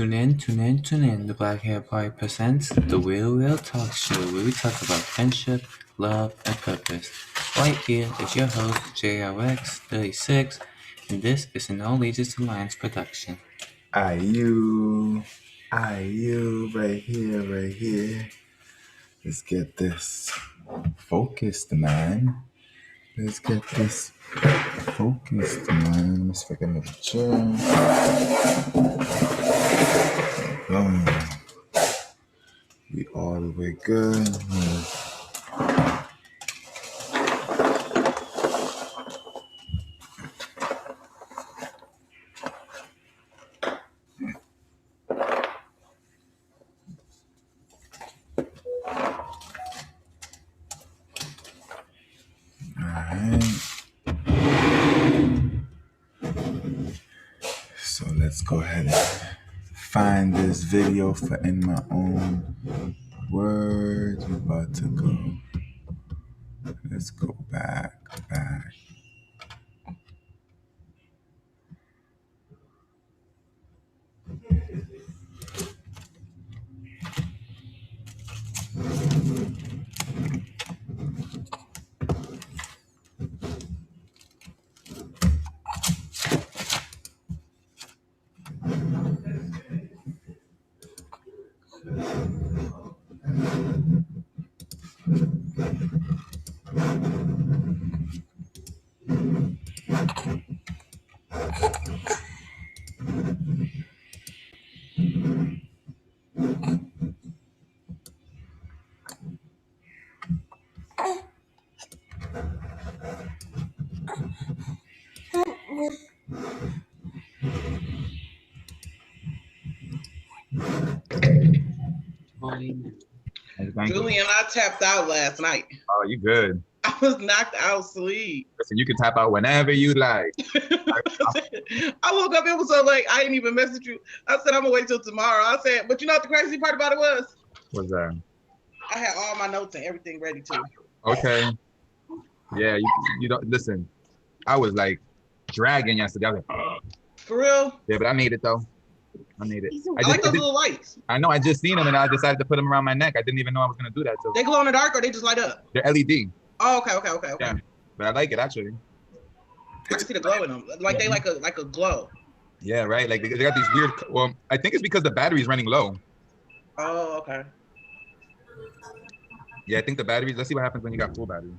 Tune in. The Black Hair Party presents the Real Talk Show, where we talk about friendship, love, and purpose. Right here is your host, JRX36, and this is an All Ages Alliance production. I you, right here. Let's get this focused, man. Let's get this focused, man. Let's forget another chair. Boom. We all the way good. So let's go ahead and find this video for In My Own Words. We're about to go. Let's go back. Julian, I tapped out last night. Oh, you good. I was knocked out asleep. Listen, you can tap out whenever you like. I woke up, it was so late, I didn't even message you. I said, I'm gonna wait till tomorrow. I said, but you know what the crazy part about it was? What's that? I had all my notes and everything ready too. Okay. Yeah, you don't, listen, I was like dragging yesterday. I was like, For real? yeah, but I made it though. I made it. I like those little lights. I know, I just seen them and I decided to put them around my neck. I didn't even know I was gonna do that. So They glow in the dark or they just light up? they're LED. Oh, okay. Yeah, but I like it actually. I can see the glow in them. Like they like a glow. Yeah, right. Like they got these weird. Well, I think it's because the battery's running low. Oh, okay. Yeah, I think the batteries. Let's see what happens when you got full battery.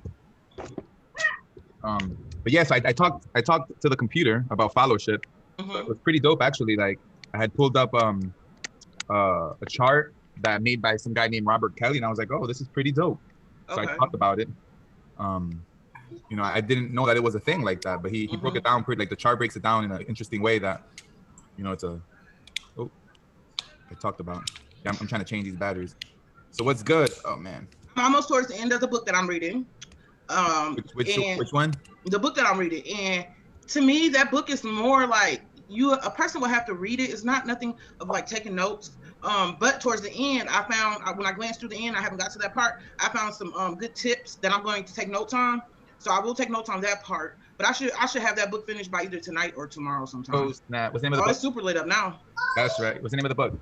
But yes, I talked to the computer about fellowship. Mm-hmm. So it was pretty dope actually. Like I had pulled up a chart that made by some guy named Robert Kelly, and I was like, oh, this is pretty dope. So Okay. I talked about it. You know, I didn't know that it was a thing like that, but he broke it down pretty. Like the chart breaks it down in an interesting way that, you know, it's a. Oh, I talked about. Yeah, I'm trying to change these batteries. So what's good? Oh man. I'm almost towards the end of the book that I'm reading. Which one? The book that I'm reading, and to me, that book is more like a person will have to read it. It's not nothing of like taking notes. But towards the end, I found when I glanced through the end, I haven't got to that part. I found some good tips that I'm going to take notes on. So I will take notes on that part. But I should have that book finished by either tonight or tomorrow sometime. Oh snap! What's the name of the book? It's super lit up now. That's right. What's the name of the book?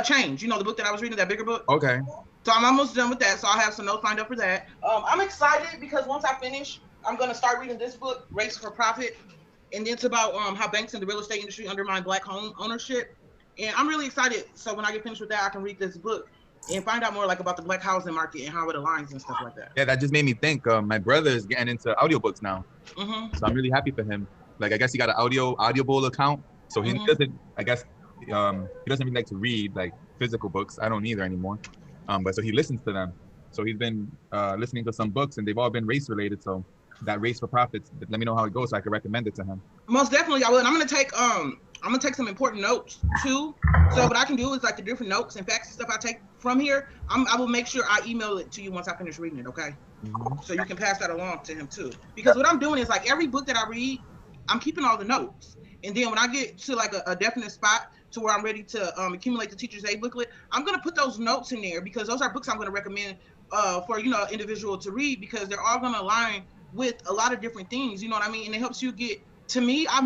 Change. You know the book that I was reading, that bigger book. Okay. So I'm almost done with that. So I'll have some notes lined up for that. I'm excited because once I finish, I'm going to start reading this book, Race for Profit. And it's about how banks in the real estate industry undermine Black home ownership. And I'm really excited. So when I get finished with that, I can read this book and find out more like about the Black housing market and how it aligns and stuff like that. Yeah, that just made me think. My brother is getting into audiobooks now. Mm-hmm. So I'm really happy for him. Like, I guess he got an Audible account. So he doesn't, I guess, he doesn't really like to read like physical books. I don't either anymore. But so he listens to them. So he's been listening to some books and they've all been race related. So that Race for Profits, let me know how it goes so I can recommend it to him. Most definitely I will. And I'm gonna take some important notes too. So what I can do is like the different notes and facts and stuff I take from here, I will make sure I email it to you once I finish reading it, okay? Mm-hmm. So you can pass that along to him too. Because what I'm doing is like every book that I read, I'm keeping all the notes. And then when I get to like a definite spot to where I'm ready to accumulate the Teacher's Aid booklet, I'm gonna put those notes in there because those are books I'm gonna recommend for an individual to read because they're all gonna align with a lot of different things, you know what I mean? And it helps you get to me, I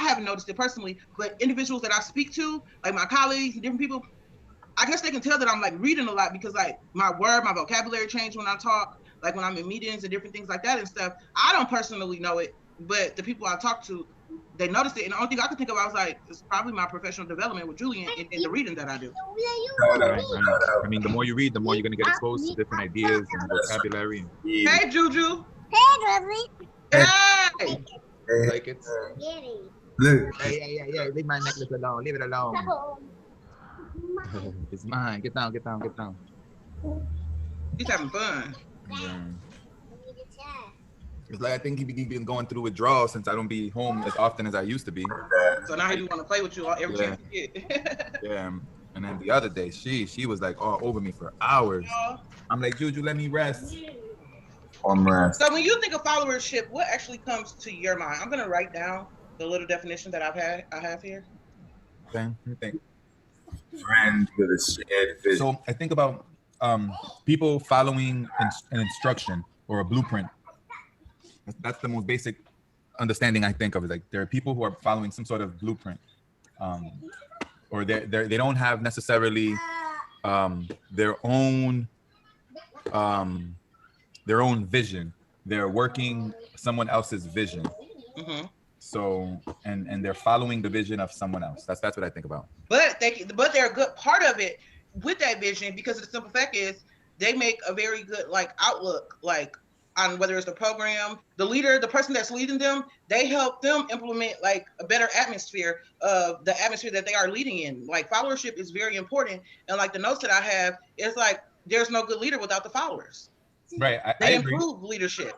haven't noticed it personally, but individuals that I speak to, like my colleagues and different people, I guess they can tell that I'm like reading a lot because like my vocabulary change when I talk, like when I'm in meetings and different things like that and stuff. I don't personally know it, but the people I talk to, they noticed it. And the only thing I could think of, I was like, it's probably my professional development with Julian in the reading that I do. Right. I mean, the more you read, the more you're gonna get exposed to different ideas and vocabulary. Yeah. Hey, Juju. Hey, Hey. Like it's. Look. Yeah. Leave my necklace alone. Leave it alone. It's mine. Get down. He's having fun. Yeah. It's like I think he been going through withdrawals since I don't be home as often as I used to be. So now he want to play with you every chance you get. Yeah. And then the other day, she was like all over me for hours. I'm like, Juju, let me rest. So when you think of followership, what actually comes to your mind? I'm gonna write down the little definition that I have here. Okay. Let me think. Friend with a shared vision. So I think about people following an instruction or a blueprint. That's the most basic understanding I think of. Is like there are people who are following some sort of blueprint, or they don't have necessarily their own vision. They're working someone else's vision. Mm-hmm. So and they're following the vision of someone else. That's what I think about. But they're a good part of it with that vision, because the simple fact is they make a very good like outlook, like on whether it's the program, the leader, the person that's leading them, they help them implement like a better atmosphere of the atmosphere that they are leading in. Like followership is very important. And like the notes that I have, it's like there's no good leader without the followers. Right. They I agree. improve leadership.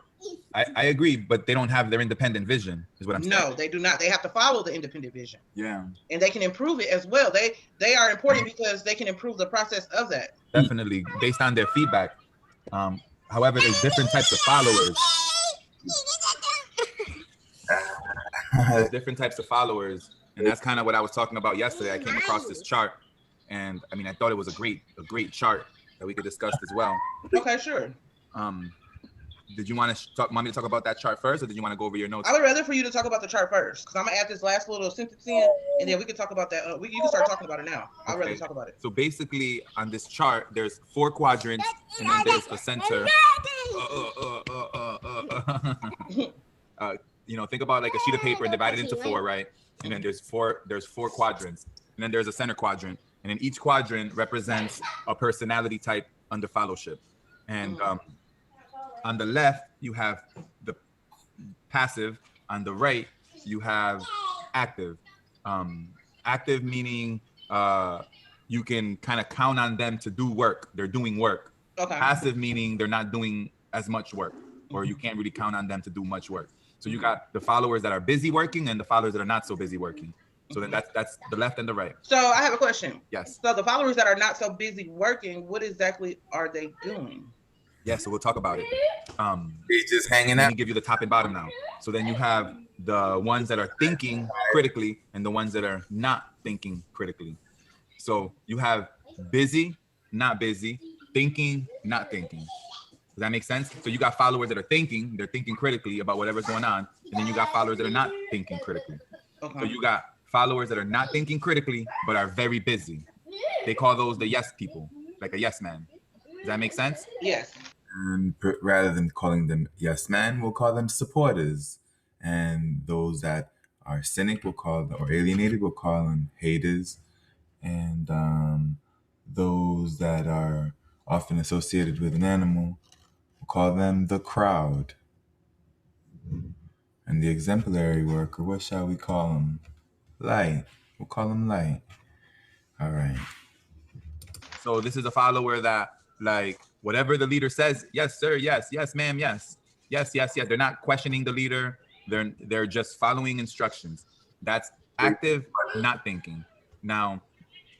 I agree, but they don't have their independent vision, is what I'm saying. No, they do not. They have to follow the independent vision. Yeah. And they can improve it as well. They are important because they can improve the process of that. Definitely, based on their feedback. However, there's different types of followers. There's different types of followers, and that's kind of what I was talking about yesterday. I came across this chart, and I mean, I thought it was a great chart that we could discuss as well. Okay, sure. Did you want to want me to talk about that chart first, or did you want to go over your notes? I would rather for you to talk about the chart first, because I'm gonna add this last little sentence in, and then we can talk about that. You can start talking about it now. I'd rather talk about it. So basically, on this chart, there's 4 quadrants, and then there's a center. Think about like a sheet of paper and divide it into 4, right? And then there's four quadrants, and then there's a center quadrant, and then each quadrant represents a personality type under fellowship. And on the left, you have the passive. On the right, you have active. Active meaning you can kind of count on them to do work. They're doing work. Okay. Passive meaning they're not doing as much work, or you can't really count on them to do much work. So you got the followers that are busy working and the followers that are not so busy working. So then that's the left and the right. So I have a question. Yes. So the followers that are not so busy working, what exactly are they doing? Yeah, so we'll talk about it. He's just hanging Let out. me give you the top and bottom now. So then you have the ones that are thinking critically and the ones that are not thinking critically. So you have busy, not busy, thinking, not thinking. Does that make sense? So you got followers that are thinking, they're thinking critically about whatever's going on. And then you got followers that are not thinking critically. Okay. So you got followers that are not thinking critically, but are very busy. They call those the yes people, like a yes man. Does that make sense? Yes. And rather than calling them yes man, we'll call them supporters. And those that are cynic, or alienated, we'll call them haters. And those that are often associated with an animal, we'll call them the crowd. And the exemplary worker, what shall we call them? Light. We'll call them light. All right. So this is a follower that, like, whatever the leader says, yes, sir, yes, yes, ma'am, yes, yes, yes, yes. They're not questioning the leader. They're just following instructions. That's active, not thinking. Now,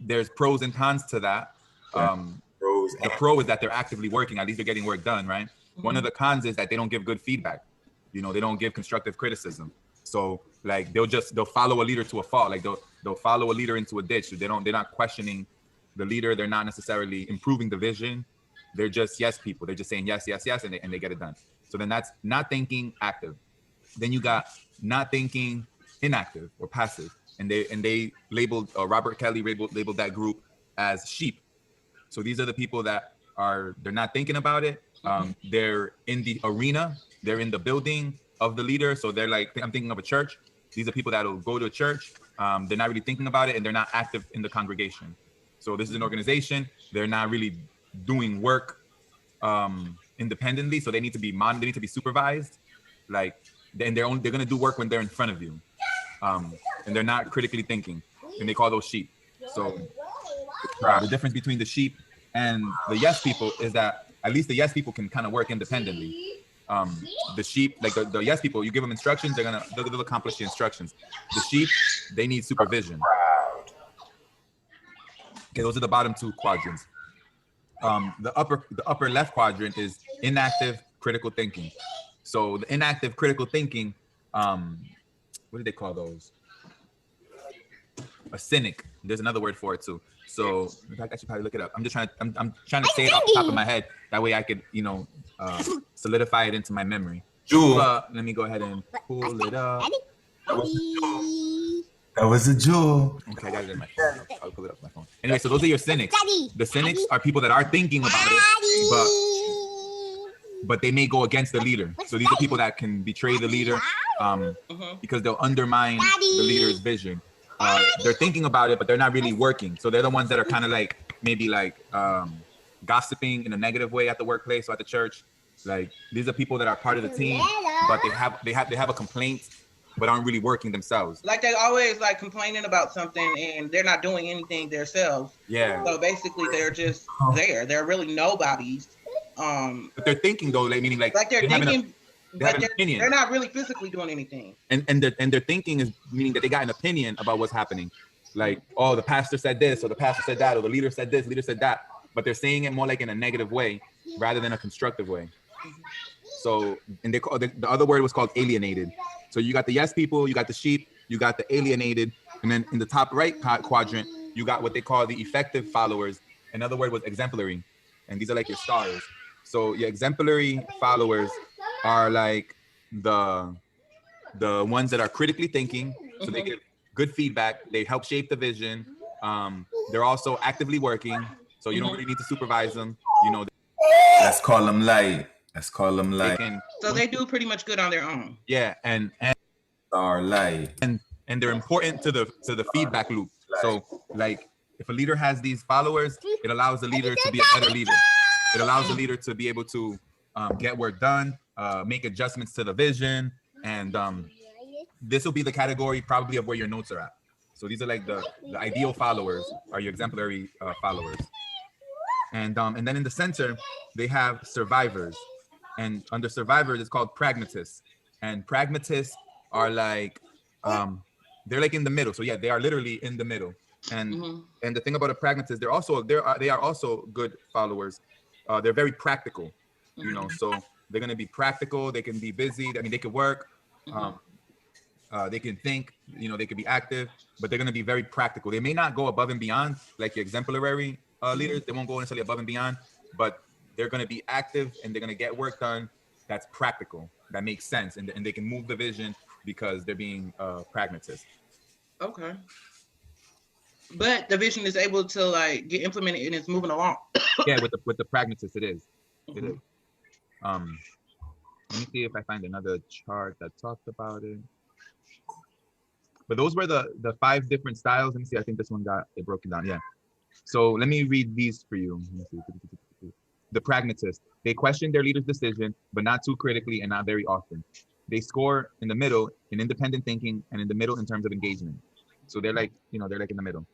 there's pros and cons to that. The pro is that they're actively working. At least they're getting work done, right? Mm-hmm. One of the cons is that they don't give good feedback. They don't give constructive criticism. So like they'll follow a leader to a fault. Like they'll follow a leader into a ditch. They're not questioning the leader. They're not necessarily improving the vision. They're just yes people. They're just saying yes, yes, yes, and they get it done. So then that's not thinking, active. Then you got not thinking, inactive or passive, and they labeled Robert Kelly labeled that group as sheep. So these are the people that they're not thinking about it. They're in the arena, they're in the building of the leader. So they're like, I'm thinking of a church. These are people that will go to a church. They're not really thinking about it, and they're not active in the congregation. So this is an organization. They're not really doing work independently. So they need to be they need to be supervised. Like, and they're gonna do work when they're in front of you, and they're not critically thinking, and they call those sheep. So the difference between the sheep and the yes people is that at least the yes people can kind of work independently. The sheep, like the yes people, you give them instructions, they'll accomplish the instructions. The sheep, they need supervision. Okay, those are the bottom two quadrants. The upper left quadrant is inactive critical thinking. So the inactive critical thinking, what do they call those? A cynic. There's another word for it too. So in fact, I should probably look it up. I'm trying to say it off the top of my head. That way I could, solidify it into my memory. Jewel. Let me go ahead and pull it up. That was a jewel. Okay, I got it in my phone. I'll pull it up on my phone. Anyway, so those are your cynics. The cynics are people that are thinking about it, but they may go against the leader. So these are people that can betray the leader because they'll undermine the leader's vision. They're thinking about it, but they're not really working. So they're the ones that are kind of like maybe like gossiping in a negative way at the workplace or at the church. Like these are people that are part of the team, but they have a complaint, but aren't really working themselves. Like they always like complaining about something and they're not doing anything themselves. Yeah. So basically they're just there. They're really nobodies. But they're thinking though, like meaning like they're thinking, but opinion. They're not really physically doing anything. And their thinking is meaning that they got an opinion about what's happening. Like, oh, the pastor said this, or the pastor said that, or the leader said this, leader said that. But they're saying it more like in a negative way rather than a constructive way. So, and they call the other word was called alienated. So you got the yes people, you got the sheep, you got the alienated, and then in the top right quadrant, you got what they call the effective followers. Another word was exemplary, and these are like your stars. So your exemplary followers are like the ones that are critically thinking, so they give good feedback, they help shape the vision. They're also actively working, so you don't really need to supervise them. Let's call them light. So they do pretty much good on their own. Yeah, and are light. And they're important to the feedback loop. So like if a leader has these followers, it allows the leader to be a better leader. It allows the leader to be able to get work done, make adjustments to the vision, and this will be the category probably of where your notes are at. So these are like the ideal followers are your exemplary followers. And then in the center, they have survivors. And under survivors, it's called pragmatists. And pragmatists are like, they're like in the middle. So yeah, they are literally in the middle. And and the thing about a pragmatist, they are also good followers. They're very practical, so they're going to be practical. They can be busy. I mean, they could work. They can think, they could be active, but they're going to be very practical. They may not go above and beyond like your exemplary leaders. They won't go necessarily above and beyond, but they're going to be active and they're going to get work done that's practical, that makes sense, and they can move the vision because they're being pragmatists. Okay. But the vision is able to like get implemented and it's moving along. Yeah, with the pragmatists, it is. It is. Let me see if I find another chart that talked about it. But those were the 5 different styles. Let me see. I think this one got it broken down. Yeah. So let me read these for you. The pragmatists, they question their leader's decision, but not too critically and not very often. They score in the middle in independent thinking and in the middle in terms of engagement. So they're like, they're like in the middle.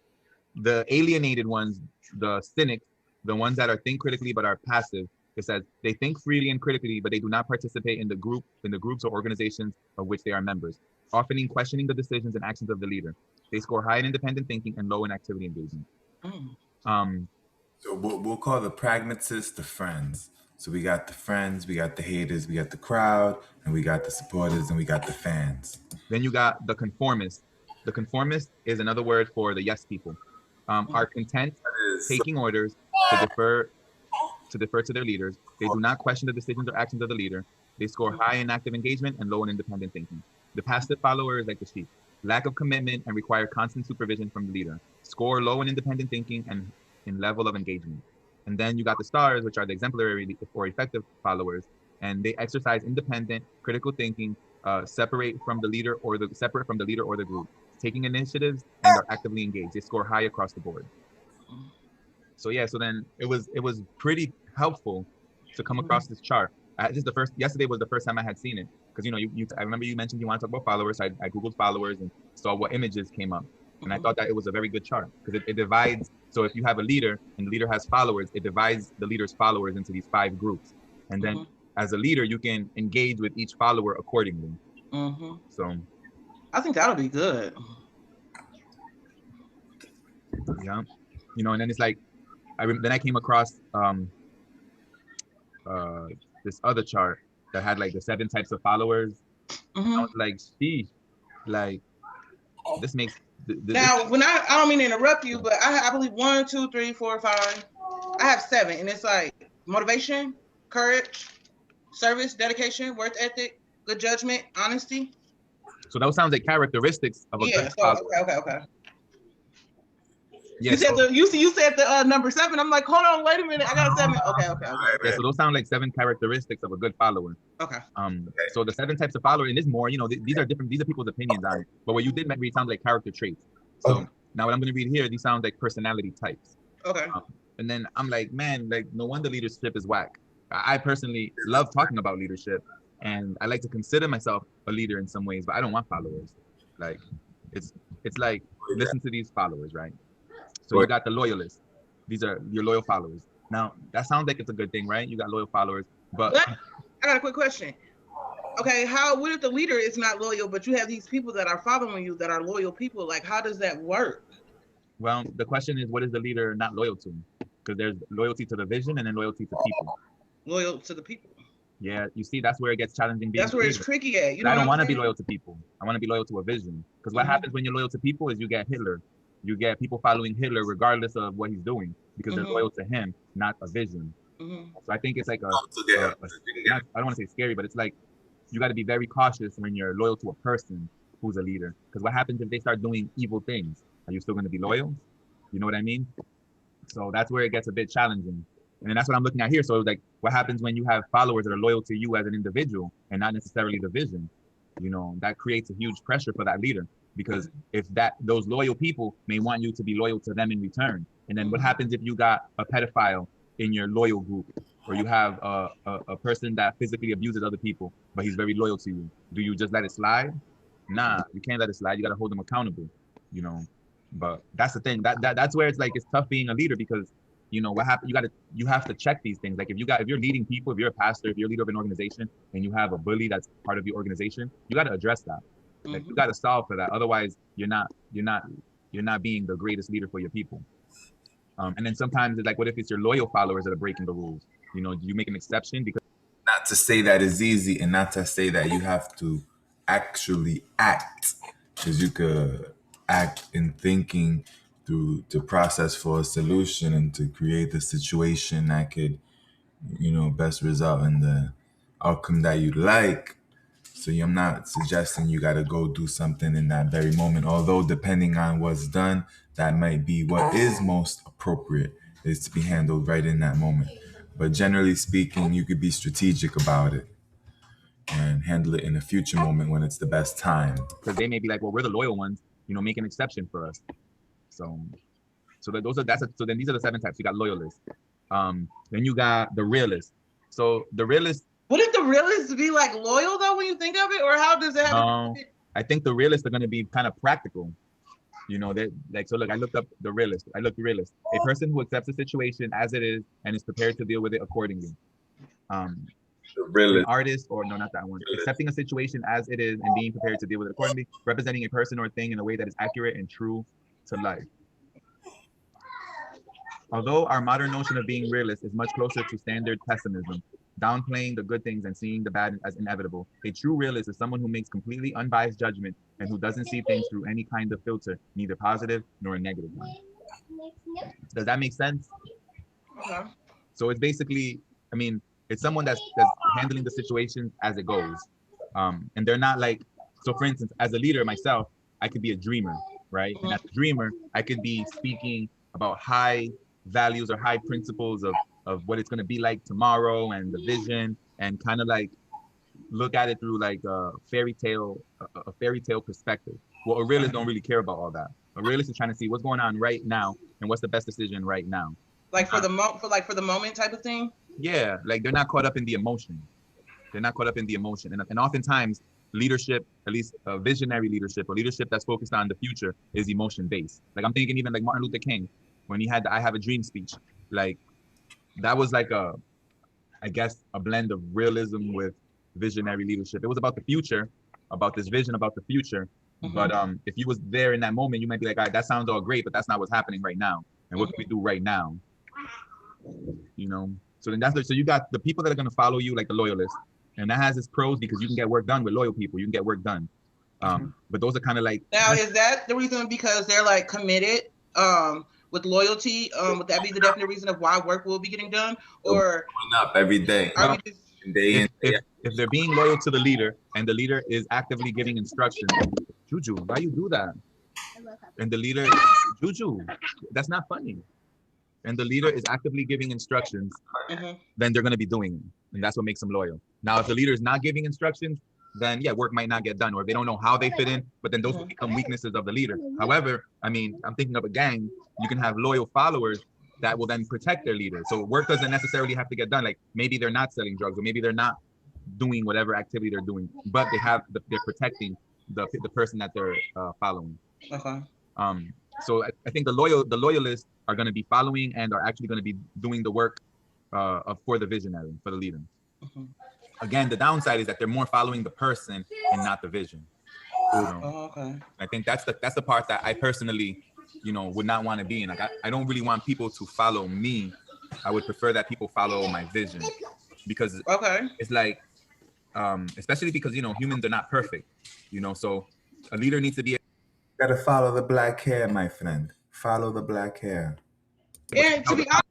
The alienated ones, the cynics, the ones that are think critically but are passive, it says they think freely and critically, but they do not participate in the groups or organizations of which they are members, often in questioning the decisions and actions of the leader. They score high in independent thinking and low in activity engagement. So we'll call the pragmatists the friends. So we got the friends, we got the haters, we got the crowd, and we got the supporters, and we got the fans. Then you got the conformists. The conformist is another word for the yes people. Are content taking orders to defer to their leaders. They do not question the decisions or actions of the leader. They score high in active engagement and low in independent thinking. The passive follower is like the sheep. lack of commitment, and require constant supervision from the leader. Score low in independent thinking and in level of engagement. And then you got the stars, which are the exemplary or effective followers, and they exercise independent, critical thinking, separate from the leader or the group, taking initiatives and are actively engaged. They score high across the board. So yeah, so then it was pretty helpful to come across this chart. Yesterday was the first time I had seen it, because I remember you mentioned you want to talk about followers. I googled followers and saw what images came up, and I thought that it was a very good chart because it divides. So if you have a leader and the leader has followers, it divides the leader's followers into these 5 groups, and then as a leader you can engage with each follower accordingly. So I think that'll be good. Yeah, and then it's like then I came across this other chart that had like the 7 types of followers. I was like, sheesh, like this makes now when I don't mean to interrupt you, but I believe 1, 2, 3, 4, 5. I have 7, and it's like motivation, courage, service, dedication, work ethic, good judgment, honesty. So those sounds like characteristics of a good follower. Okay. Yeah, you said the number 7. I'm like, hold on, wait a minute. I got 7. Okay. Yeah, so those sound like 7 characteristics of a good follower. Okay. So the 7 types of follower, and there's more. These are different. These are people's opinions on it. But what you did read sound like character traits. So now what I'm going to read here, these sound like personality types. Okay. And then I'm like, man, like no wonder leadership is whack. I personally love talking about leadership, and I like to consider myself a leader in some ways, but I don't want followers. Like it's like listen to these followers, right? So you got the loyalists. These are your loyal followers. Now, that sounds like it's a good thing, right? You got loyal followers, but I got a quick question. Okay, what if the leader is not loyal, but you have these people that are following you that are loyal people? Like, how does that work? Well, the question is, what is the leader not loyal to? Because there's loyalty to the vision and then loyalty to people. Loyal to the people. Yeah, you see, that's where it gets challenging. That's where it's tricky at. I don't want to be loyal to people. I want to be loyal to a vision. Because what happens when you're loyal to people is you get Hitler. You get people following Hitler regardless of what he's doing because they're loyal to him, not a vision. So I think it's like I don't want to say scary, but it's like you got to be very cautious when you're loyal to a person who's a leader. Because what happens if they start doing evil things? Are you still going to be loyal? You know what I mean? So that's where it gets a bit challenging. And that's what I'm looking at here. So like, what happens when you have followers that are loyal to you as an individual and not necessarily the vision? That creates a huge pressure for that leader. Because if those loyal people may want you to be loyal to them in return. And then what happens if you got a pedophile in your loyal group, or you have a person that physically abuses other people, but he's very loyal to you? Do you just let it slide? Nah, you can't let it slide. You got to hold them accountable, But that's the thing. That's where it's like it's tough being a leader because what happened. You have to check these things. Like if you're leading people, if you're a pastor, if you're a leader of an organization, and you have a bully that's part of your organization, you got to address that. Like you got to solve for that. Otherwise, you're not being the greatest leader for your people. And then sometimes it's like, what if it's your loyal followers that are breaking the rules? Do you make an exception? Because not to say that it's easy, and not to say that you have to actually act, because you could act in thinking to process for a solution and to create the situation that could, best result in the outcome that you'd like. So I'm not suggesting you got to go do something in that very moment, although depending on what's done, that might be what is most appropriate, is to be handled right in that moment. But generally speaking, you could be strategic about it and handle it in a future moment when it's the best time. Because they may be like, well, we're the loyal ones, make an exception for us. So then these are the 7 types. You got loyalists. Then you got the realists. So the realists. Wouldn't the realists be like loyal though when you think of it, or how does it happen? I think the realists are going to be kind of practical. So look, I looked up the realist. Realist, a person who accepts the situation as it is and is prepared to deal with it accordingly. An artist, or no, not that one. Accepting a situation as it is and being prepared to deal with it accordingly, representing a person or thing in a way that is accurate and true to life. Although our modern notion of being realist is much closer to standard pessimism, downplaying the good things and seeing the bad as inevitable, a true realist is someone who makes completely unbiased judgment and who doesn't see things through any kind of filter, neither positive nor a negative one. Does that make sense? Okay. So it's basically, it's someone that's handling the situation as it goes. And they're not like, so for instance, as a leader myself, I could be a dreamer, right? And as a dreamer, I could be speaking about high values or high principles of what it's going to be like tomorrow and the vision, and kind of like look at it through like a fairy tale perspective. Well, a realist don't really care about all that. A realist is trying to see what's going on right now and what's the best decision right now. Like for the moment type of thing. Yeah, like they're not caught up in the emotion. They're not caught up in the emotion, and oftentimes leadership, at least visionary leadership or leadership that's focused on the future, is emotion based. Like I'm thinking even like Martin Luther King when he had the "I Have a Dream" speech. Like that was like I guess a blend of realism with visionary leadership. It was about the future, about this vision about the future. But if you was there in that moment, you might be like, all right, that sounds all great, but that's not what's happening right now. And what can we do right now? You know. So then so you got the people that are gonna follow you, like the loyalists, and that has its pros because you can get work done with loyal people. You can get work done. But those are kind of like, now is that the reason because they're like committed with loyalty? Would that be the definite reason of why work will be getting done? Or Showing up every day. If they're being loyal to the leader and the leader is actively giving instructions, Juju, why you do that? And the leader, Juju, that's not funny. And the leader is actively giving instructions, then they're going to be doing it. And that's what makes them loyal. Now, if the leader is not giving instructions, then yeah, work might not get done, or if they don't know how they fit in, but then those will become weaknesses of the leader. However, I mean, I'm thinking of a gang, you can have loyal followers that will then protect their leader. So work doesn't necessarily have to get done. Like maybe they're not selling drugs, or maybe they're not doing whatever activity they're doing, but they're protecting the person that they're following. So I think the loyalists are going to be following and are actually going to be doing the work for the visionary, for the leader. Again, the downside is that they're more following the person and not the vision. You know? I think that's the part that I personally, would not want to be in. Like I don't really want people to follow me. I would prefer that people follow my vision, because it's like, especially because humans are not perfect. So a leader needs to be. Gotta follow the black hair, my friend. Follow the black hair. And to be honest,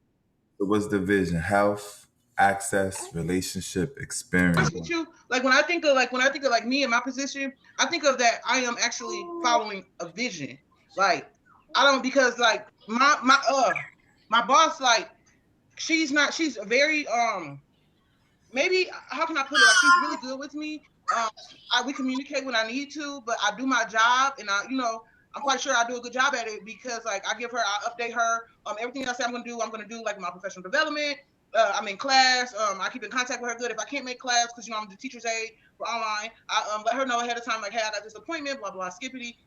it was the vision: health, access, relationship, experience. Like when I think of like me in my position, I think of that I am actually following a vision. Like I don't, because like my boss, like she's very maybe, how can I put it, like she's really good with me. We communicate when I need to, but I do my job, and I'm quite sure I do a good job at it, because like I update her. Everything I say I'm gonna do like my professional development. I'm in class. I keep in contact with her good. If I can't make class, because I'm the teacher's aide for online, I let her know ahead of time, like, hey, I got this appointment, blah blah, skippity.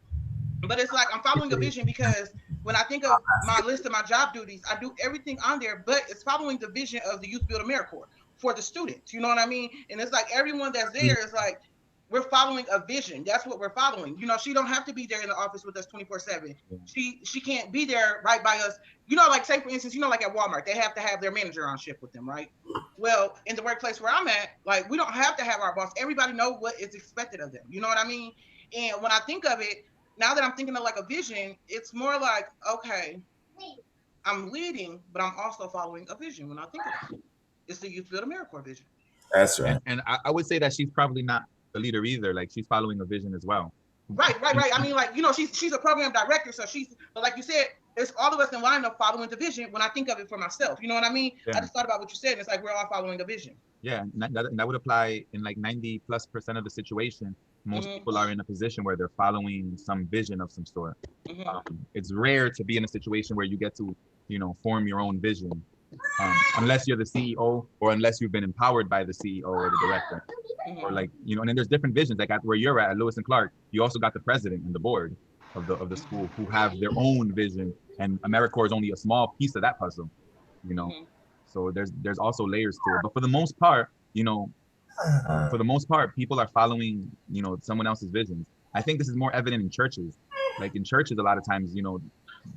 But it's like I'm following a vision, because when I think of my list of my job duties, I do everything on there, but it's following the vision of the Youth Build AmeriCorps for the students. You know what I mean? And it's like everyone that's there is like, we're following a vision. That's what we're following. She don't have to be there in the office with us 24/7. She can't be there right by us. Like say for instance, like at Walmart, they have to have their manager on shift with them, right? Well, in the workplace where I'm at, like we don't have to have our boss. Everybody know what is expected of them. You know what I mean? And when I think of it, now that I'm thinking of like a vision, it's more like, okay, I'm leading, but I'm also following a vision when I think of it. It's the Youth Build AmeriCorps vision. That's right. And I would say that she's probably not the leader either. Like she's following a vision as well. Right. I mean, like, she's a program director, so but like you said, it's all of us in line of following the vision when I think of it for myself. You know what I mean? Yeah. I just thought about what you said, and it's like we're all following a vision. Yeah, that would apply in like 90+% of the situation. Most people are in a position where they're following some vision of some sort. It's rare to be in a situation where you get to, form your own vision, unless you're the CEO or unless you've been empowered by the CEO or the director. Or like, and then there's different visions. Like where you're at Lewis and Clark, you also got the president and the board of the school who have their own vision, and AmeriCorps is only a small piece of that puzzle, So there's also layers to it. But for the most part, people are following, someone else's visions. I think this is more evident in churches. Like in churches, a lot of times,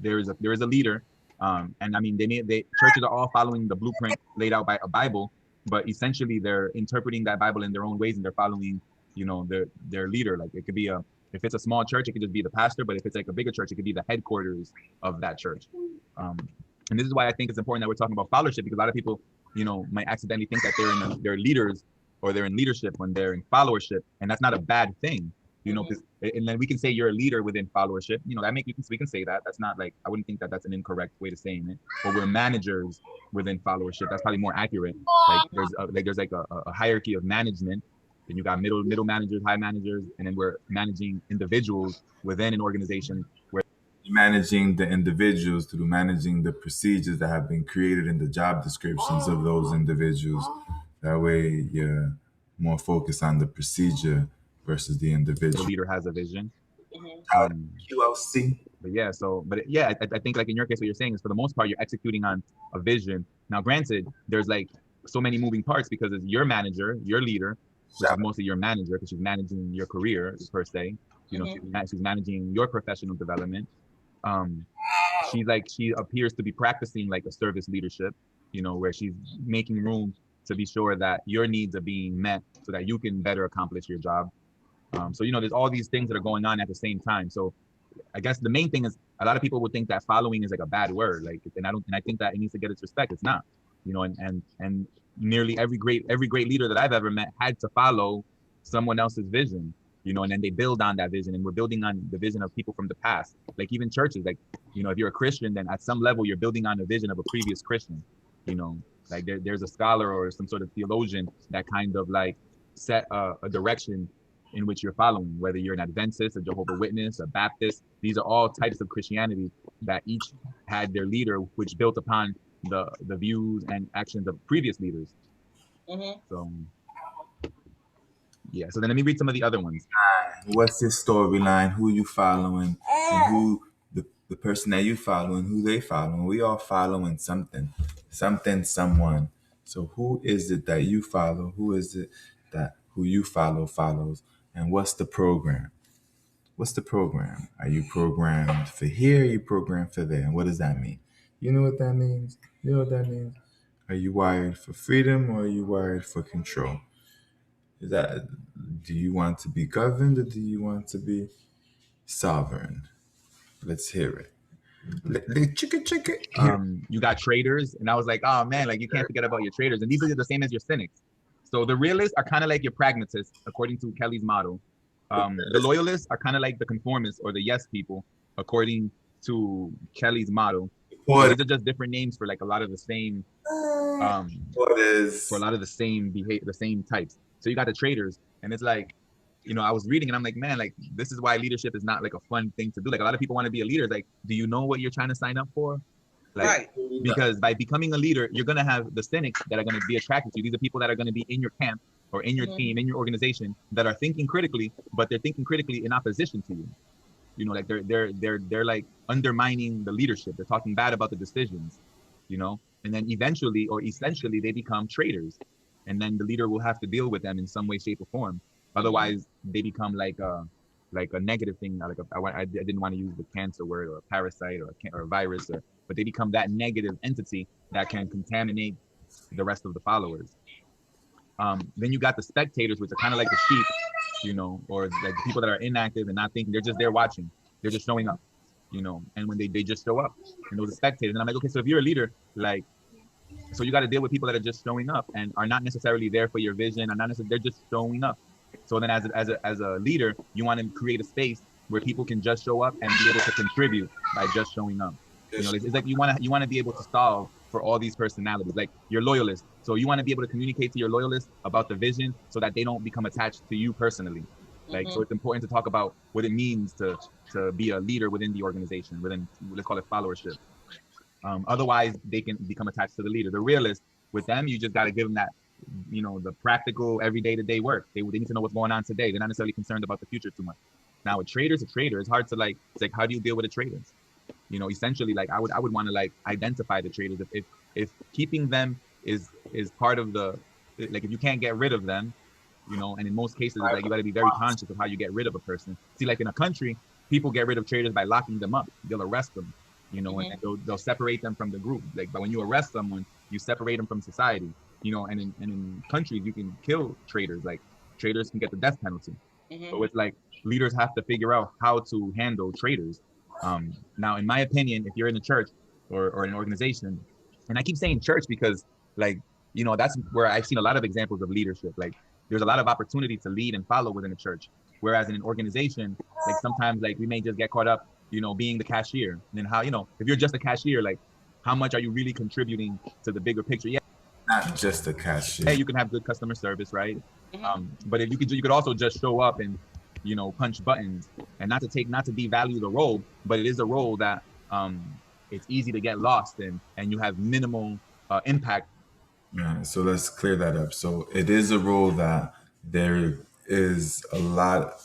there is a leader, and I mean, churches are all following the blueprint laid out by a Bible, but essentially they're interpreting that Bible in their own ways, and they're following, their leader. Like it could be if it's a small church, it could just be the pastor, but if it's like a bigger church, it could be the headquarters of that church. And this is why I think it's important that we're talking about followership, because a lot of people, might accidentally think that they're leaders or they're in leadership when they're in followership, and that's not a bad thing, You know, and then we can say you're a leader within followership. You know, we can say that. That's not like, I wouldn't think that that's an incorrect way to saying it. But we're managers within followership. That's probably more accurate. Like there's a hierarchy of management. Then you got middle managers, high managers, and then we're managing individuals within an organization where Managing the individuals through managing the procedures that have been created in the job descriptions of those individuals. That way, you're more focused on the procedure versus the the individual. leader has a vision. QLC. But yeah, I think like in your case, what you're saying is for the most part, you're executing on a vision. Now, granted, there's like so many moving parts because it's your manager, your leader, which is mostly your manager because she's managing your career per se. You know, she's managing your professional development. She appears to be practicing like a service leadership, you know, where she's making room to be sure that your needs are being met so that you can better accomplish your job. So, you know, there's all these things that are going on at the same time. So I guess the main thing is a lot of people would think that following is like a bad word. Like, and I think that it needs to get its respect. It's not, you know, and nearly every great leader that I've ever met had to follow someone else's vision, you know, and then they build on that vision, and we're building on the vision of people from the past. Like even churches, like, you know, if you're a Christian, then at some level you're building on the vision of a previous Christian, you know, like there's a scholar or some sort of theologian that kind of like set a direction in which you're following, whether you're an Adventist, a Jehovah's Witness, a Baptist. These are all types of Christianity that each had their leader, which built upon the views and actions of previous leaders. So yeah, so then let me read some of the other ones. What's your storyline? Who you following? And who the person that you following, who they following? We all following something, someone. So who is it that you follow? Who is it that who you follow follows? And what's the program? What's the program? Are you programmed for here? Are you programmed for there? And what does that mean? You know what that means? You know what that means? Are you wired for freedom or are you wired for control? Is that, do you want to be governed or do you want to be sovereign? Let's hear it. You got traders, and I was like, oh man, like you can't forget about your traders, and these are the same as your cynics. So the realists are kind of like your pragmatists, according to Kelly's model. The loyalists are kind of like the conformists or the yes people, according to Kelly's model. So these are just different names for like a lot of the same, for a lot of the same behavior, the same types. So you got the traders, and it's like, you know, I was reading and I'm like, man, like this is why leadership is not like a fun thing to do. Like a lot of people want to be a leader. It's like, do you know what you're trying to sign up for? Like, Right. Because by becoming a leader, you're gonna have the cynics that are gonna be attracted to you. These are people that are gonna be in your camp or in your team, in your organization, that are thinking critically, but they're thinking critically in opposition to you. You know, like they're like undermining the leadership. They're talking bad about the decisions, you know, and then eventually or essentially they become traitors, and then the leader will have to deal with them in some way, shape, or form. Otherwise, they become like a negative thing. Like I didn't want to use the cancer word or a parasite or a virus, but they become that negative entity that can contaminate the rest of the followers. Then you got the spectators, which are kind of like the sheep, you know, or like the people that are inactive and not thinking. They're just there watching. They're just showing up, you know. And when they just show up, and those are spectators. And I'm like, okay, so if you're a leader, like, so you got to deal with people that are just showing up and are not necessarily there for your vision, are not necessarily, they're just showing up. So then as a leader, you want to create a space where people can just show up and be able to contribute by just showing up. You know, it's like you want to be able to solve for all these personalities. Like you're loyalist, so you want to be able to communicate to your loyalists about the vision so that they don't become attached to you personally. Like, so it's important to talk about what it means to be a leader within the organization, within, let's call it followership. Otherwise, they can become attached to the leader. The realist, with them, you just got to give them that, you know, the practical everyday to day work. They need to know what's going on today. They're not necessarily concerned about the future too much. Now, a trader's a trader. It's hard to like, it's like, how do you deal with the traders? You know, essentially, like I would want to like identify the traders. If keeping them is part of the, like if you can't get rid of them, you know, and in most cases, like you got to be very conscious of how you get rid of a person. See, like in a country, people get rid of traders by locking them up. They'll arrest them, you know, and they'll separate them from the group. Like, but when you arrest someone, you separate them from society, you know, and in countries, you can kill traders. Like traders can get the death penalty. So it's like leaders have to figure out how to handle traders. Now, in my opinion, if you're in a church or an organization, and I keep saying church because, like, you know, that's where I've seen a lot of examples of leadership. Like, there's a lot of opportunity to lead and follow within a church. Whereas in an organization, like sometimes like we may just get caught up, you know, being the cashier. And then how, you know, if you're just a cashier, like how much are you really contributing to the bigger picture? Yeah, Not just a cashier. you can have good customer service, right? Mhm. But if you could also just show up and, you know, punch buttons, and not to devalue the role, but it is a role that it's easy to get lost in, and you have minimal impact. Yeah, so let's clear that up. So it is a role that there is a lot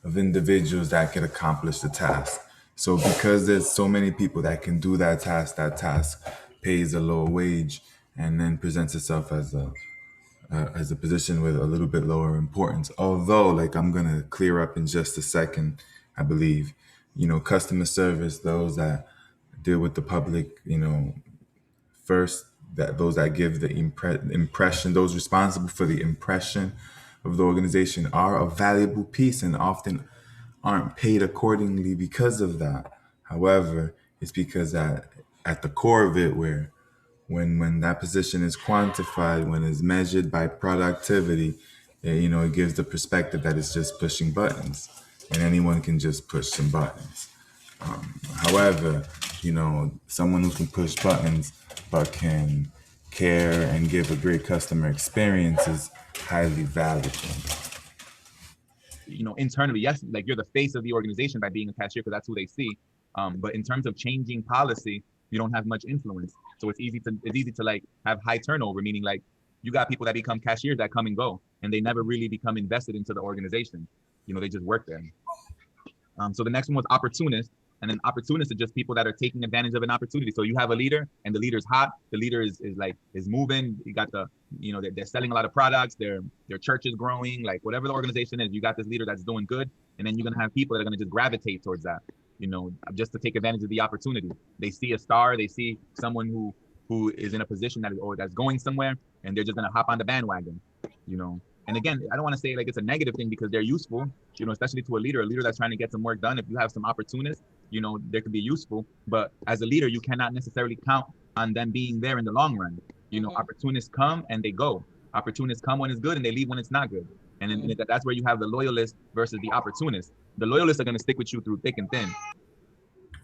of individuals that can accomplish the task. So because there's so many people that can do that task pays a lower wage and then presents itself as a position with a little bit lower importance. Although, like I'm gonna clear up in just a second, I believe, you know, customer service, those that deal with the public, you know, first, that those that give the impression, those responsible for the impression of the organization are a valuable piece and often aren't paid accordingly because of that. However, it's because that at the core of it, where when that position is quantified, when it's measured by productivity, you know, it gives the perspective that it's just pushing buttons, and anyone can just push some buttons. However, you know, someone who can push buttons but can care and give a great customer experience is highly valuable. You know, internally, yes, like you're the face of the organization by being a cashier because that's who they see. But in terms of changing policy, you don't have much influence. So it's easy to like have high turnover, meaning like you got people that become cashiers that come and go, and they never really become invested into the organization. You know, they just work there. So the next one was opportunist. And then opportunists are just people that are taking advantage of an opportunity. So you have a leader, and the leader's hot. The leader is moving. You got they're selling a lot of products. Their church is growing. Like whatever the organization is, you got this leader that's doing good, and then you're gonna have people that are gonna just gravitate towards that. You know, just to take advantage of the opportunity. They see a star. They see someone who is in a position that's going somewhere, and they're just gonna hop on the bandwagon. You know. And again, I don't want to say like it's a negative thing because they're useful, you know, especially to a leader that's trying to get some work done. If you have some opportunists, you know, they could be useful. But as a leader, you cannot necessarily count on them being there in the long run. You know, opportunists come and they go. Opportunists come when it's good and they leave when it's not good. And then that's where you have the loyalist versus the opportunist. The loyalists are going to stick with you through thick and thin.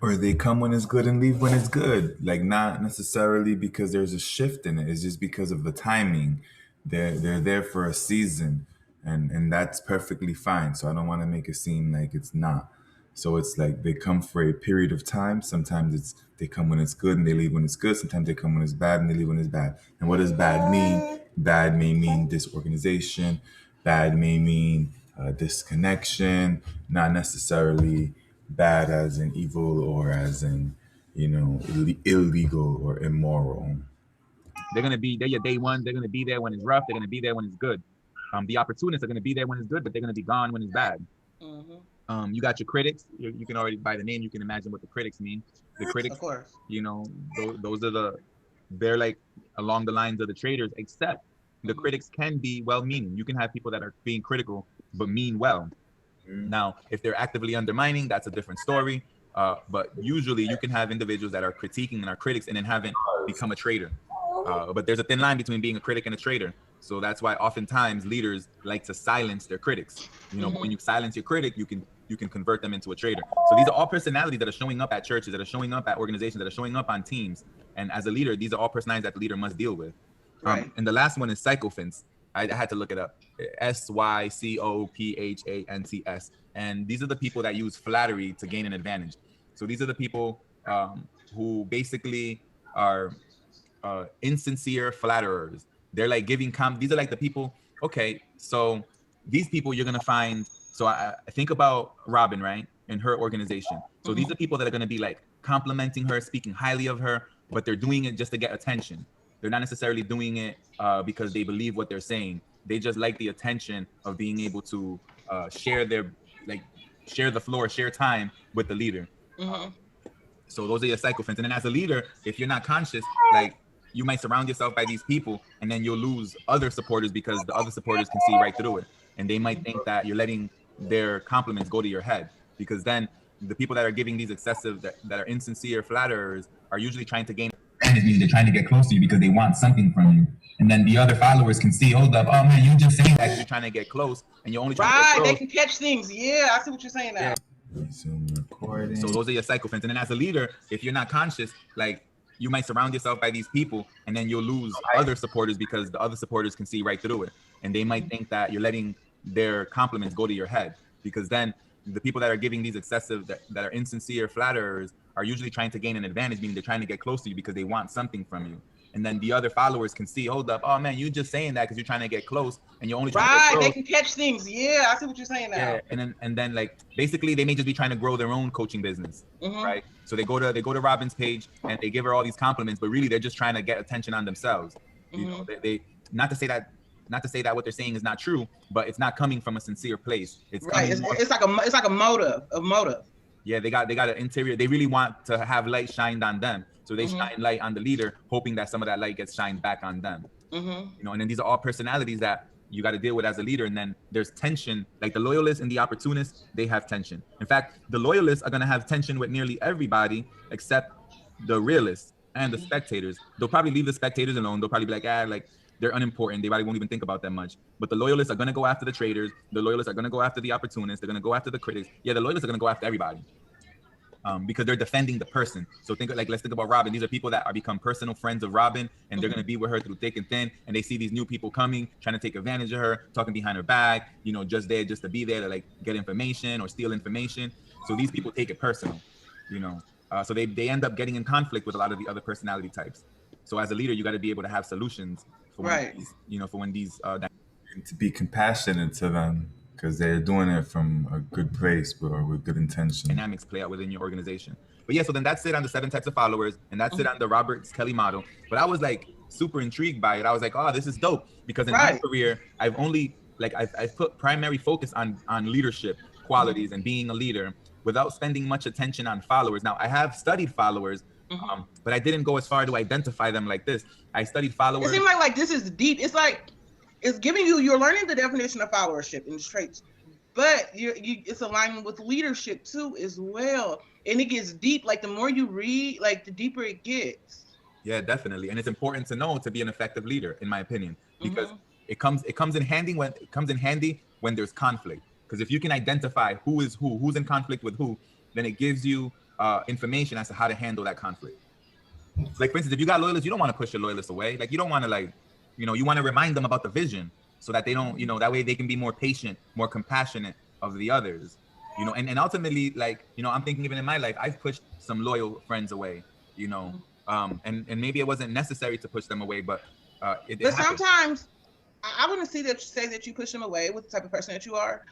Or they come when it's good and leave when it's good. Like not necessarily because there's a shift in it. It's just because of the timing. They're there for a season, and that's perfectly fine. So I don't want to make it seem like it's not. So it's like they come for a period of time. Sometimes they come when it's good and they leave when it's good. Sometimes they come when it's bad and they leave when it's bad. And what does bad mean? Bad may mean disorganization. Bad may mean disconnection. Not necessarily bad as in evil or as in, you know, illegal or immoral. They're your day one. They're gonna be there when it's rough. They're gonna be there when it's good. The opportunists are gonna be there when it's good, but they're gonna be gone when it's bad. You got your critics. You can already, by the name, you can imagine what the critics mean. The critics, Of course. you know, those are they're like along the lines of the traders, except the critics can be well-meaning. You can have people that are being critical but mean well. Now, if they're actively undermining, that's a different story. But usually you can have individuals that are critiquing and are critics and then haven't become a trader. But there's a thin line between being a critic and a trader. So that's why oftentimes leaders like to silence their critics. You know, when you silence your critic, you can convert them into a trader. So these are all personalities that are showing up at churches, that are showing up at organizations, that are showing up on teams. And as a leader, these are all personalities that the leader must deal with. Right. And the last one is sycophants. I had to look it up. SYCOPHANTS. And these are the people that use flattery to gain an advantage. So these are the people who basically are insincere flatterers. They're like giving these are like the people. Okay, so these people you're gonna find. So I think about Robin, right, and her organization. So these are people that are gonna be like complimenting her, speaking highly of her, but they're doing it just to get attention. They're not necessarily doing it because they believe what they're saying. They just like the attention of being able to share the floor, share time with the leader. So those are your sycophants. And then as a leader, if you're not conscious, like you might surround yourself by these people and then you'll lose other supporters because the other supporters can see right through it. And they might think that you're letting their compliments go to your head, because then the people that are giving these excessive, that are insincere flatterers are usually trying to gain advantage, meaning they're trying to get close to you because they want something from you. And then the other followers can see, hold up, oh man, you just saying that you're trying to get close and you're only trying to get close. They can catch things. Yeah, I see what you're saying now. Yeah. Resume recording. So those are your psychophants. And then as a leader, if you're not conscious, like you might surround yourself by these people and then you'll lose other supporters because the other supporters can see right through it. And they might think that you're letting their compliments go to your head, because then the people that are giving these excessive, that are insincere flatterers are usually trying to gain an advantage, meaning they're trying to get close to you because they want something from you. And then the other followers can see, hold up, oh man, you just saying that because you're trying to get close and you're only trying to get close. They can catch things. Yeah, I see what you're saying now. Yeah, and then like basically they may just be trying to grow their own coaching business, right? So they go to Robin's page and they give her all these compliments, but really they're just trying to get attention on themselves. You know, they not to say that what they're saying is not true, but it's not coming from a sincere place. It's right. It's like a motive. Yeah, they got an interior. They really want to have light shined on them. So they shine light on the leader, hoping that some of that light gets shined back on them. You know, and then these are all personalities that you got to deal with as a leader. And then there's tension, like the loyalists and the opportunists, they have tension. In fact, the loyalists are going to have tension with nearly everybody except the realists and the spectators. They'll probably leave the spectators alone. They'll probably be like, like they're unimportant. They probably won't even think about them much. But the loyalists are going to go after the traitors. The loyalists are going to go after the opportunists. They're going to go after the critics. Yeah, the loyalists are going to go after everybody. Because they're defending the person. So let's think about Robin. These are people that are become personal friends of Robin, and they're going to be with her through thick and thin. And they see these new people coming, trying to take advantage of her, talking behind her back, you know, just there, just to be there to like get information or steal information. So these people take it personal, you know. So they end up getting in conflict with a lot of the other personality types. So as a leader, you got to be able to have solutions for when these, you know, for when these and to be compassionate to them, because they're doing it from a good place or with good intention. Dynamics play out within your organization. But yeah, so then that's it on the 7 types of followers, and that's it on the Robert Kelly model. But I was like super intrigued by it. I was like, oh, this is dope, because in my career, I've only I've put primary focus on leadership qualities and being a leader without spending much attention on followers. Now I have studied followers, but I didn't go as far to identify them like this. I studied followers. It seems like this is deep. It's like it's giving you're learning the definition of followership and traits, but it's aligning with leadership too as well. And it gets deep. Like the more you read, like the deeper it gets. Yeah, definitely. And it's important to know to be an effective leader, in my opinion, because it comes in handy when there's conflict. Because if you can identify who's in conflict with who, then it gives you information as to how to handle that conflict. Like for instance, if you got loyalists, you don't want to push your loyalists away. Like you don't want to you want to remind them about the vision so that they don't, that way they can be more patient, more compassionate of the others, and ultimately, I'm thinking even in my life, I've pushed some loyal friends away, and maybe it wasn't necessary to push them away, but but sometimes I wouldn't say that you push them away with the type of person that you are.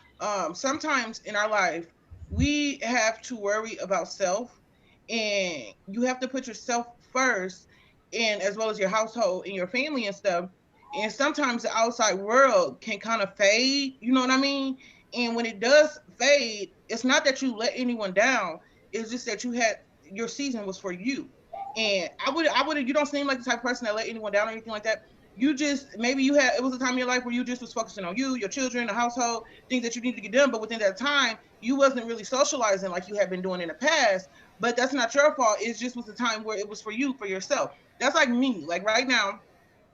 Sometimes in our life, we have to worry about self, and you have to put yourself first, and as well as your household and your family and stuff. And sometimes the outside world can kind of fade, you know what I mean? And when it does fade, it's not that you let anyone down. It's just that your season was for you. And you don't seem like the type of person that let anyone down or anything like that. You just, it was a time in your life where you just was focusing on you, your children, the household, things that you need to get done. But within that time, you wasn't really socializing like you had been doing in the past. But that's not your fault. It just was a time where it was for you, for yourself. That's like me. Like right now,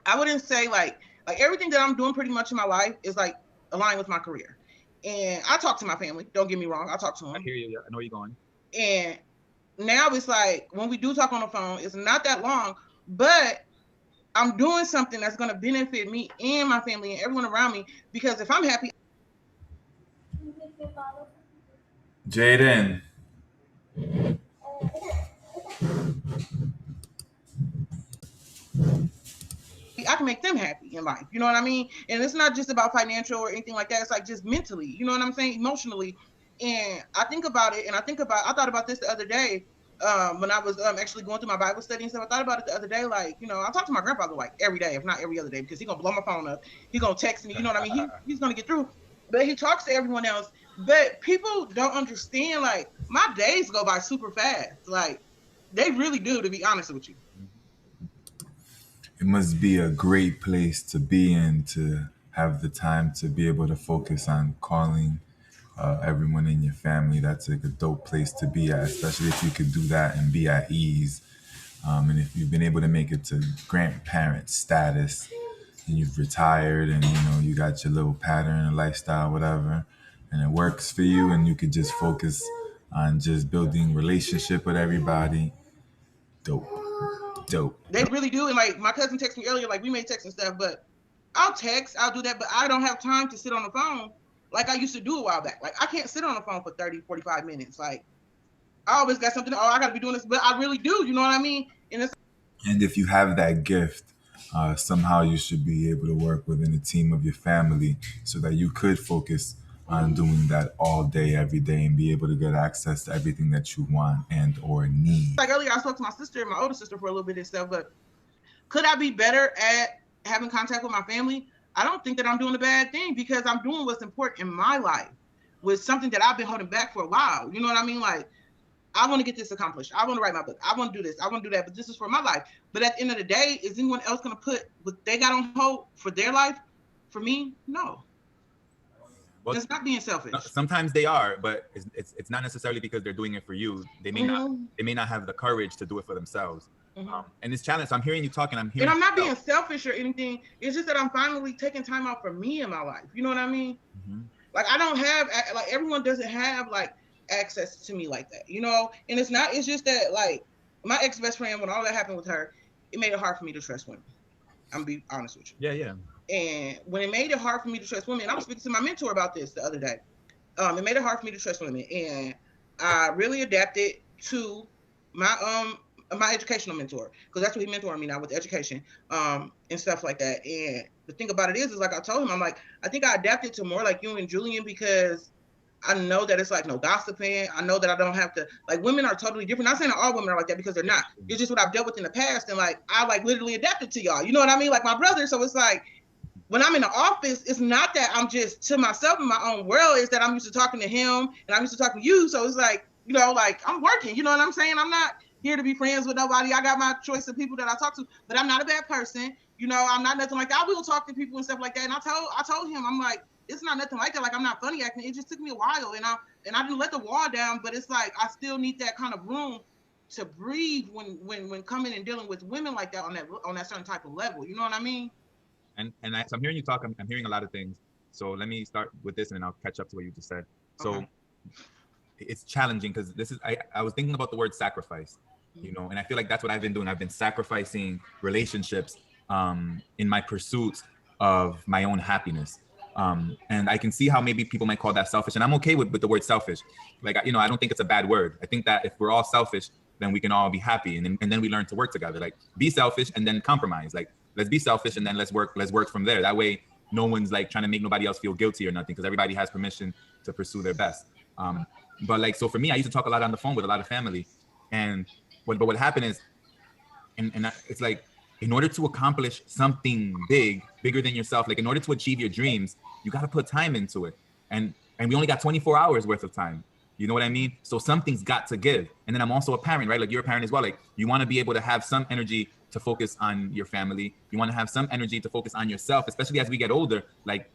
I wouldn't say like everything that I'm doing pretty much in my life is like aligned with my career. And I talk to my family. Don't get me wrong. I talk to them. I hear you. I know where you're going. And now it's like when we do talk on the phone, it's not that long, but I'm doing something that's going to benefit me and my family and everyone around me, because if I'm happy. Jaden. I can make them happy in life. You know what I mean? And it's not just about financial or anything like that. It's like just mentally, you know what I'm saying? Emotionally. And I think about it, and I thought about this the other day when I was actually going through my Bible study and stuff. I thought about it the other day, like, I talk to my grandfather like every day, if not every other day, because he's going to blow my phone up. He's going to text me, you know what I mean? He's going to get through. But he talks to everyone else. But people don't understand, like, my days go by super fast. Like, they really do, to be honest with you. It must be a great place to be in, to have the time to be able to focus on calling everyone in your family. That's like a dope place to be at, especially if you could do that and be at ease. And if you've been able to make it to grandparent status, and you've retired, and you got your little pattern and lifestyle, whatever, and it works for you, and you could just focus on just building relationship with everybody. Dope. They really do. And like my cousin texted me earlier, like we may text and stuff, but I'll do that, but I don't have time to sit on the phone like I used to do a while back. Like I can't sit on the phone for 30, 45 minutes. Like I always got something, I got to be doing this, but I really do. You know what I mean? And if you have that gift, somehow you should be able to work within a team of your family so that you could focus on doing that all day, every day, and be able to get access to everything that you want and or need. Like earlier, I spoke to my sister and my older sister for a little bit and stuff, but could I be better at having contact with my family? I don't think that I'm doing a bad thing because I'm doing what's important in my life with something that I've been holding back for a while. You know what I mean? Like, I want to get this accomplished. I want to write my book. I want to do this. I want to do that. But this is for my life. But at the end of the day, is anyone else going to put what they got on hold for their life? For me, no. Well, it's not being selfish. Sometimes they are, but it's not necessarily because they're doing it for you. They may not have the courage to do it for themselves. And it's challenging. So I'm hearing you talking. And I'm not being selfish or anything. It's just that I'm finally taking time out for me in my life. You know what I mean? Like I don't have, like everyone doesn't have like access to me like that, And it's just that like my ex-best friend, when all that happened with her, it made it hard for me to trust women. I'm gonna be honest with you. Yeah. And when it made it hard for me to trust women, I was speaking to my mentor about this the other day. It made it hard for me to trust women, and I really adapted to my educational mentor, because that's what he mentored me now with education and stuff like that. And the thing about it is like I told him, I'm like, I think I adapted to more like you and Julian because I know that it's like no gossiping. I know that I don't have to, like, women are totally different. Not saying that all women are like that because they're not. It's just what I've dealt with in the past, and like I like literally adapted to y'all. You know what I mean? Like my brother. So it's like when I'm in the office, it's not that I'm just to myself in my own world. It's that I'm used to talking to him and I'm used to talking to you. So it's like, like I'm working. You know what I'm saying? I'm not here to be friends with nobody. I got my choice of people that I talk to, but I'm not a bad person. I'm not nothing like that. I will talk to people and stuff like that. And I told him, I'm like, it's not nothing like that. Like I'm not funny acting. It just took me a while, and I didn't let the wall down. But it's like I still need that kind of room to breathe when coming and dealing with women like that on that certain type of level. You know what I mean? So I'm hearing you talk. I'm hearing a lot of things. So let me start with this, and then I'll catch up to what you just said. So it's challenging because I was thinking about the word sacrifice, and I feel like that's what I've been doing. I've been sacrificing relationships in my pursuit of my own happiness. And I can see how maybe people might call that selfish, and I'm okay with the word selfish. Like, I don't think it's a bad word. I think that if we're all selfish, then we can all be happy, and then we learn to work together. Like, be selfish and then compromise. Like, let's be selfish and then let's work from there. That way, no one's like trying to make nobody else feel guilty or nothing, because everybody has permission to pursue their best. But like, so for me, I used to talk a lot on the phone with a lot of family, and what happened is, and it's like, in order to accomplish something bigger than yourself, like in order to achieve your dreams, you got to put time into it. And we only got 24 hours worth of time. You know what I mean? So something's got to give. And then I'm also a parent, right? Like you're a parent as well. Like you want to be able to have some energy to focus on your family. You want to have some energy to focus on yourself, especially as we get older. Like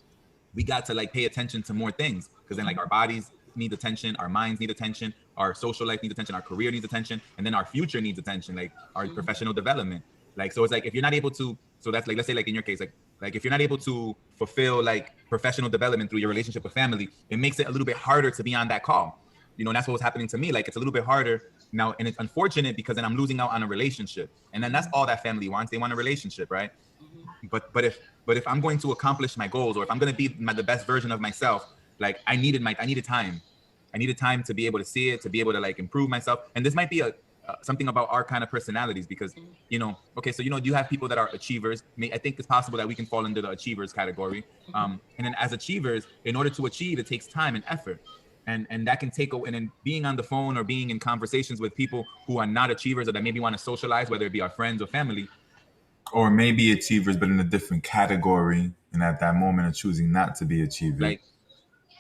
we got to like pay attention to more things, because then like our bodies need attention, our minds need attention, our social life needs attention, our career needs attention, and then our future needs attention, like our professional development. Like, so it's like, if you're not able to, so that's like, let's say like in your case, like if you're not able to fulfill like professional development through your relationship with family, it makes it a little bit harder to be on that call. And that's what was happening to me. Like, it's a little bit harder now, and it's unfortunate because then I'm losing out on a relationship. And then that's all that family wants. They want a relationship, right? But if I'm going to accomplish my goals, or if I'm going to be the best version of myself, like I needed time. I needed time to be able to see it, to be able to like improve myself. And this might be something about our kind of personalities, because, okay, so, you have people that are achievers. I think it's possible that we can fall into the achievers category. And then as achievers, in order to achieve, it takes time and effort. And that can take, and then being on the phone or being in conversations with people who are not achievers, or that maybe want to socialize, whether it be our friends or family. Or maybe achievers, but in a different category. And at that moment of choosing not to be achievers. Like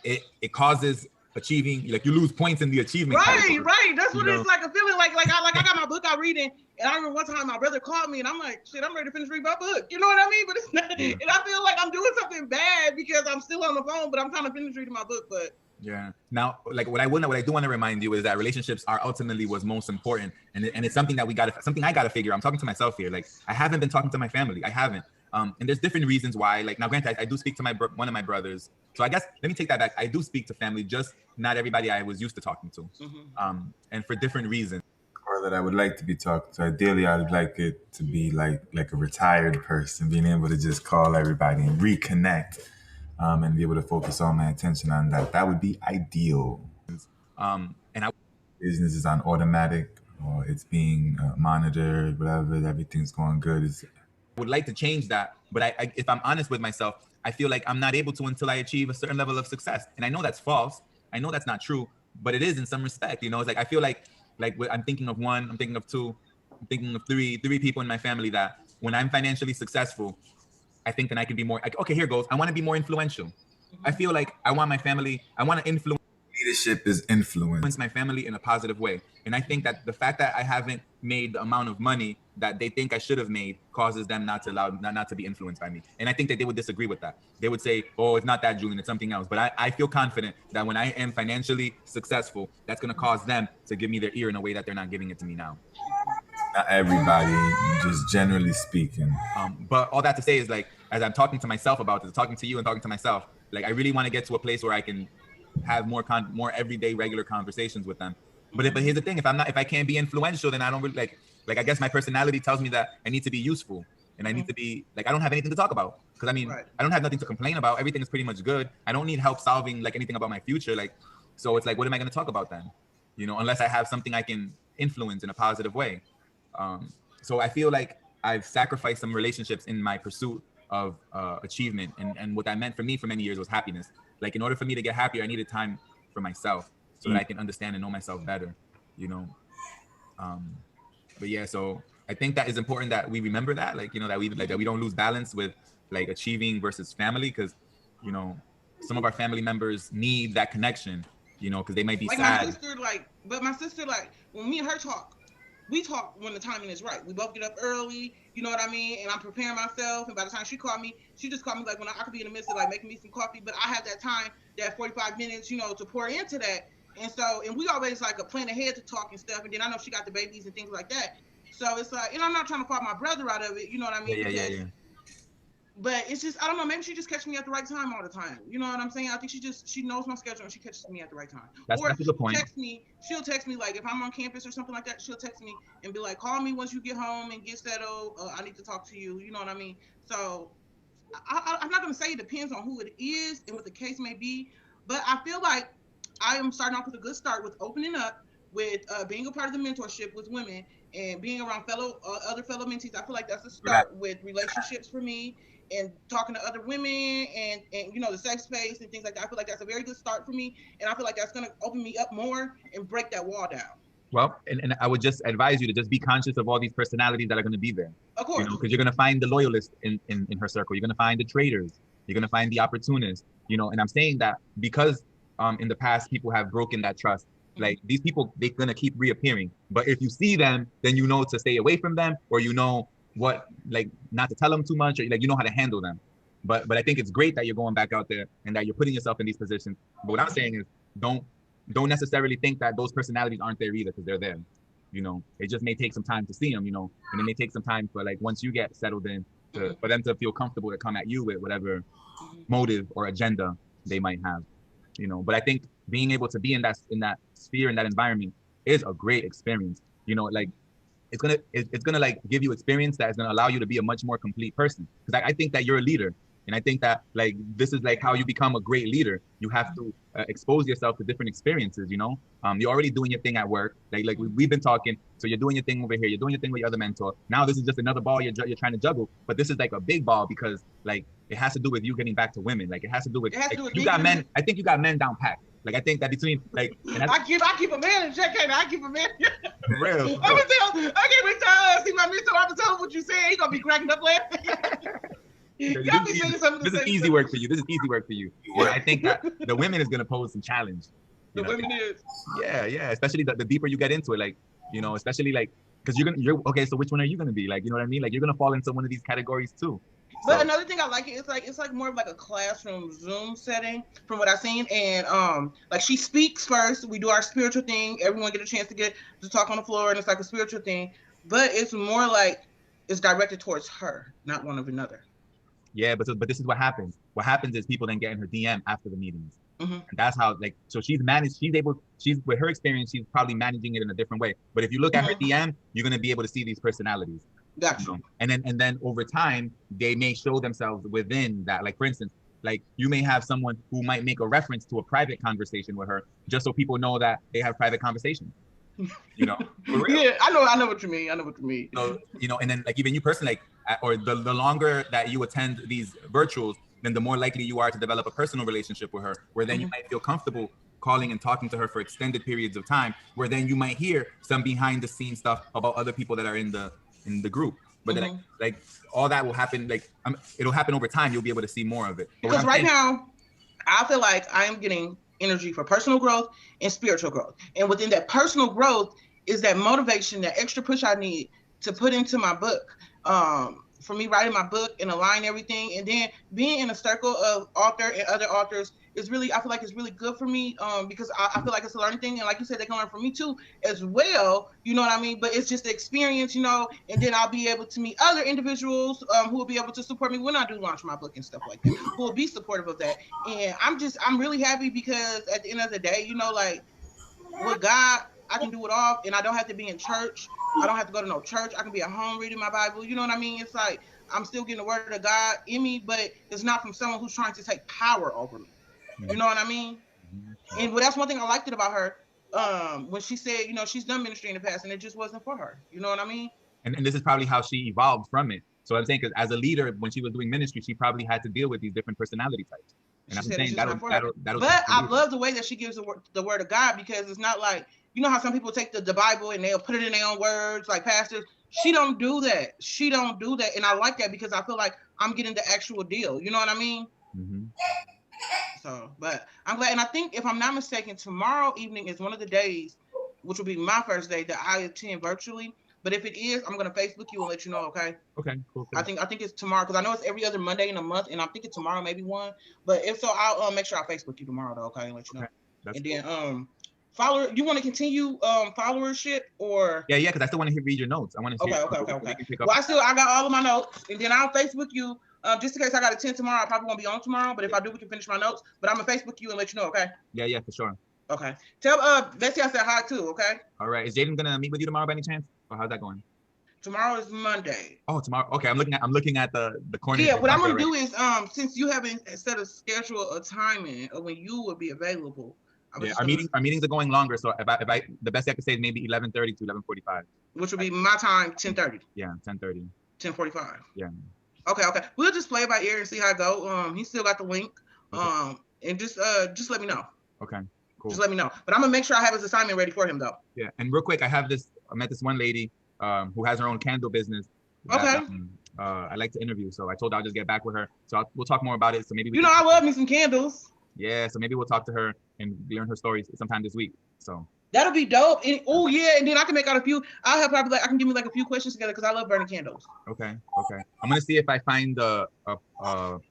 it causes achieving, like you lose points in the achievement category. Right. That's what it's like, a feeling like I got my book out reading, and I remember one time my brother called me, and I'm like, shit, I'm ready to finish reading my book. You know what I mean? But it's not, and I feel like I'm doing something bad because I'm still on the phone, but I'm trying to finish reading my book. But Yeah. Now, like what I do want to remind you is that relationships are ultimately what's most important, and it's something that something I gotta figure. I'm talking to myself here. Like I haven't been talking to my family. I haven't. And there's different reasons why. Like now, granted, I do speak to one of my brothers. So I guess let me take that back. I do speak to family, just not everybody I was used to talking to. And for different reasons. Or that I would like to be talking to. Ideally, I'd like it to be like a retired person, being able to just call everybody and reconnect, and be able to focus all my attention on that. That would be ideal. And I Business is on automatic, or it's being monitored, whatever. Everything's going good. would like to change that, but I if I'm honest with myself, I feel like I'm not able to until I achieve a certain level of success. And I know that's false. I know that's not true, but it is in some respect. You know, it's like I feel like I'm thinking of one, I'm thinking of two, I'm thinking of three people in my family that when I'm financially successful, I think that I can be more. Okay, here goes. I want to be more influential. I feel like I want to influence. Leadership is influence. My family in a positive way. And I think that the fact that I haven't made the amount of money that they think I should have made causes them not to be influenced by me. And I think that they would disagree with that. They would say, oh, it's not that, Julian, it's something else. But I feel confident that when I am financially successful, that's going to cause them to give me their ear in a way that they're not giving it to me now. Not everybody, just generally speaking. But all that to say is, like, as I'm talking to myself about this, talking to you and talking to myself, like, I really want to get to a place where I can have more everyday regular conversations with them. But here's the thing: if I can't be influential, then I don't really like I guess my personality tells me that I need to be useful, and I need to be like, I don't have anything to talk about, because I mean, right. I don't have nothing to complain about. Everything is pretty much good. I don't need help solving like anything about my future. Like, so it's like, what am I going to talk about then? You know, unless I have something I can influence in a positive way. So I feel like I've sacrificed some relationships in my pursuit of achievement, and what that meant for me for many years was happiness. Like, in order for me to get happier, I needed time for myself so that I can understand and know myself better, you know. But yeah, so I think that is important that we remember that, like, you know, that we don't lose balance with like achieving versus family, because, you know, some of our family members need that connection, you know, because they might be like sad. My sister, when me and her talk, we talk when the timing is right. We both get up early, you know what I mean? And I'm preparing myself. And by the time she called me, she just called me like when I could be in the midst of like making me some coffee, but I have that time, that 45 minutes, you know, to pour into that. And so, and we always like a plan ahead to talk and stuff. And then I know she got the babies and things like that. So it's like, and I'm not trying to fault my brother out of it, you know what I mean? Yeah. But it's just, I don't know, maybe she just catches me at the right time all the time. You know what I'm saying? I think she knows my schedule and she catches me at the right time. That's a good point. She'll text me like if I'm on campus or something like that, she'll text me and be like, call me once you get home and get settled. I need to talk to you. You know what I mean? So I'm not going to say it depends on who it is and what the case may be, but I feel like I am starting off with a good start with opening up, with being a part of the mentorship with women and being around other fellow mentees. I feel like that's a start with relationships for me, and talking to other women and you know, the sex space and things like that. I feel like that's a very good start for me, and I feel like that's going to open me up more and break that wall down. Well, and I would just advise you to just be conscious of all these personalities that are going to be there. Of course. You know, because you're going to find the loyalists in her circle. You're going to find the traitors. You're going to find the opportunists. You know, and I'm saying that because in the past people have broken that trust. Like, these people, they're going to keep reappearing. But if you see them, then you know to stay away from them, or you know what, like, not to tell them too much, or like, you know how to handle them. But I think it's great that you're going back out there and that you're putting yourself in these positions. But what I'm saying is, don't necessarily think that those personalities aren't there either, because they're there. You know, it just may take some time to see them, you know, and it may take some time for, like, once you get settled in, for them to feel comfortable to come at you with whatever motive or agenda they might have, you know. But I think being able to be in that sphere, in that environment, is a great experience. You know, like, it's gonna like give you experience that is gonna allow you to be a much more complete person. Because I think that you're a leader, and I think that, like, this is like how you become a great leader. You have to expose yourself to different experiences. You know, you're already doing your thing at work. Like we've been talking. So you're doing your thing over here. You're doing your thing with your other mentor. Now this is just another ball you're trying to juggle. But this is like a big ball, because, like, it has to do with you getting back to women. Like, it has to do with, you got men. I think you got men down pat. Like, I think that between, like, I keep a man in check, and I keep a man. Real. I can't tell. See my mentor. I'm gonna tell him what you said. He's gonna be cracking up laughing. This is easy work for you. And I think that the women is gonna pose some challenge. The women is. Yeah. Especially the deeper you get into it, like, you know, especially like, because you're okay. So which one are you gonna be? Like, you know what I mean? Like, you're gonna fall into one of these categories too. But So another thing I like it's like more of like a classroom Zoom setting from what I've seen. And like she speaks first. We do our spiritual thing. Everyone get a chance to get to talk on the floor, and it's like a spiritual thing. But it's more like it's directed towards her, not one of another. yeah, but this is what happens. What happens is people then get in her DM after the meetings. Mm-hmm. And that's how, like, so she's with her experience, she's probably managing it in a different way. But if you look at her DM, you're gonna be able to see these personalities. Gotcha. You know? And then over time, they may show themselves within that. Like, for instance, like you may have someone who might make a reference to a private conversation with her, just so people know that they have private conversations. You know, for real. Yeah, I know what you mean. I know what you mean. So, you know, and then like even you personally, like, or the longer that you attend these virtuals, then the more likely you are to develop a personal relationship with her, where then you might feel comfortable calling and talking to her for extended periods of time, where then you might hear some behind the scenes stuff about other people that are in the group. But then like all that will happen, like it'll happen over time. You'll be able to see more of it. But because right now, I feel like I am getting energy for personal growth and spiritual growth. And within that personal growth is that motivation, that extra push I need to put into my book. For me writing my book and align everything, and then being in a circle of author and other authors is really, I feel like it's really good for me, because I feel like it's a learning thing, and like you said, they can learn from me too as well, you know what I mean? But it's just the experience, you know, and then I'll be able to meet other individuals who will be able to support me when I do launch my book and stuff like that, who will be supportive of that. And I'm really happy because at the end of the day, you know, like with God, I can do it all, and I don't have to be in church. I don't have to go to no church. I can be at home reading my Bible. You know what I mean? It's like I'm still getting the word of God in me, but it's not from someone who's trying to take power over me. You know what I mean? And that's one thing I liked about her, when she said, you know, she's done ministry in the past, and it just wasn't for her. You know what I mean? And this is probably how she evolved from it. So I'm saying, because as a leader, when she was doing ministry, she probably had to deal with these different personality types. And I'm saying that'll. But I love the way that she gives the word of God, because it's not like, you know how some people take the Bible and they'll put it in their own words, like pastors. She don't do that. She don't do that, and I like that because I feel like I'm getting the actual deal. You know what I mean? So, but I'm glad, and I think if I'm not mistaken, tomorrow evening is one of the days, which will be my first day, that I attend virtually. But if it is, I'm gonna Facebook you and let you know. Okay. Okay. Cool. I think it's tomorrow, because I know it's every other Monday in a month, and I'm thinking tomorrow maybe one. But if so, I'll make sure I Facebook you tomorrow though. Okay, and let you know. Okay. And then follower. You want to continue followership or? Yeah, because I still want to read your notes. I want to see. Okay. Well, I got all of my notes, and then I'll Facebook you. Just in case I got to attend tomorrow, I probably won't be on tomorrow. But if I do, we can finish my notes. But I'm gonna Facebook you and let you know. Okay. Yeah, for sure. Okay. Tell Betsy I said hi too. Okay. All right. Is Jaden gonna meet with you tomorrow by any chance, or how's that going? Tomorrow is Monday. Oh, tomorrow. Okay, I'm looking at the corner. Yeah, what I'm gonna do is since you haven't set a schedule a timing of when you will be available. Our meetings are going longer, so if I the best I could say is maybe 11:30 to 11:45. Which will be my time, 10:30. Yeah, 10:30. 10:45. Yeah. Okay. We'll just play it by ear and see how it go. He still got the link. And just let me know. Okay. Cool. Just let me know. But I'm gonna make sure I have his assignment ready for him though. Yeah, and real quick, I met this one lady who has her own candle business. That, I like to interview, so I told her I'll just get back with her. So we'll talk more about it. So maybe I love me some candles. Yeah, so maybe we'll talk to her and learn her stories sometime this week. So that'll be dope. And and then I can make out a few. I'll have probably I can give me like a few questions together because I love burning candles. Okay. I'm gonna see if I find hold on.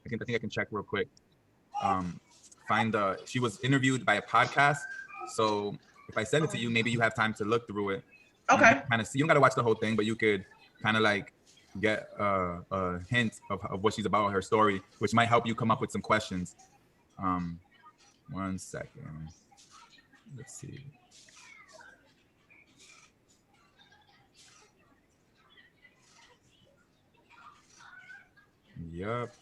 I think I can check real quick. She was interviewed by a podcast. So if I send it to you, maybe you have time to look through it. Okay. Kind of see. You don't gotta watch the whole thing, but you could kind of like get a hint of what she's about, her story, which might help you come up with some questions. 1 second. Let's see. Yep.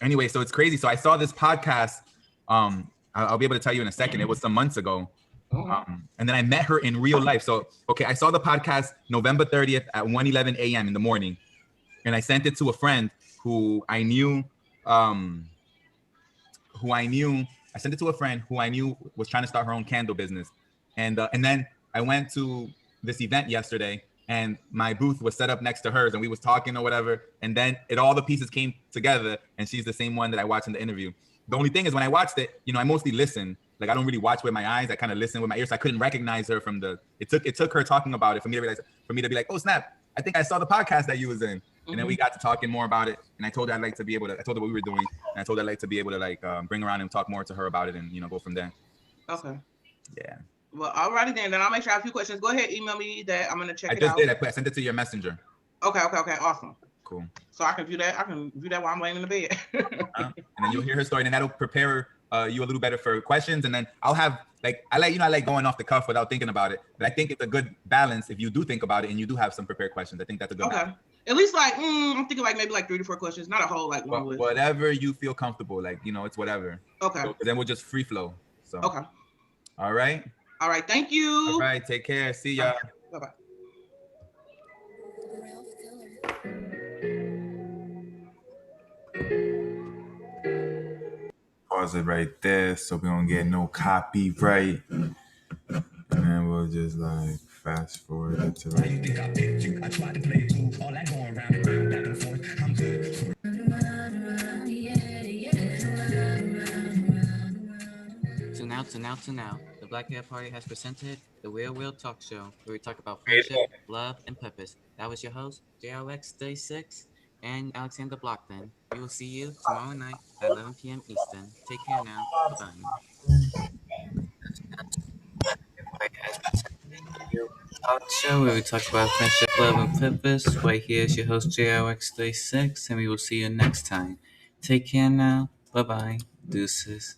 Anyway, so it's crazy. So I saw this podcast. I'll be able to tell you in a second. It was some months ago. And then I met her in real life. So, okay, I saw the podcast November 30th at 1:11 a.m. in the morning. And I sent it to a friend who I knew, I sent it to a friend who I knew was trying to start her own candle business. And then I went to this event yesterday, and my booth was set up next to hers, and we was talking or whatever. And then all the pieces came together, and she's the same one that I watched in the interview. The only thing is when I watched it, I mostly listen. like I don't really watch with my eyes. I kind of listen with my ears. So I couldn't recognize her from the. It took her talking about it for me to realize, for me to be like, oh snap, I think I saw the podcast that you was in. And then we got to talking more about it. And I told her I'd like to be able to. I told her what we were doing, and I told her I'd like to be able to like bring around and talk more to her about it, and go from there. Okay. Yeah. Well, alrighty then. Then I'll make sure I have a few questions. Go ahead, email me that. I'm gonna check it out. I just did. I sent it to your messenger. Okay. Awesome. Cool. So I can view that. I can view that while I'm laying in the bed. And then you'll hear her story, and that'll prepare you a little better for questions. And then I'll have like I like going off the cuff without thinking about it. But I think it's a good balance if you do think about it and you do have some prepared questions. I think that's a good balance. At least like I'm thinking like maybe like 3 to 4 questions, not a whole like long list. Whatever you feel comfortable, like it's whatever. Okay. So, then we'll just free flow. So. Okay. All right. All right. Thank you. All right. Take care. See ya. Bye bye. Pause it right there so we don't get no copyright. And then we'll just like fast forward it to like. You think I picked you? I tried to play it cool. All that going round and round, back and forth. I'm good. So now, the Black Hair Party has presented the Real Talk Show, where we talk about friendship, love, and purpose. That was your host, JRX36, and Alexander Blockton. We will see you tomorrow night at 11 p.m. Eastern. Take care now. Bye. Talk Show, where we talk about friendship, love, and purpose. Right here is your host, JRX36, and we will see you next time. Take care now. Bye-bye. Deuces.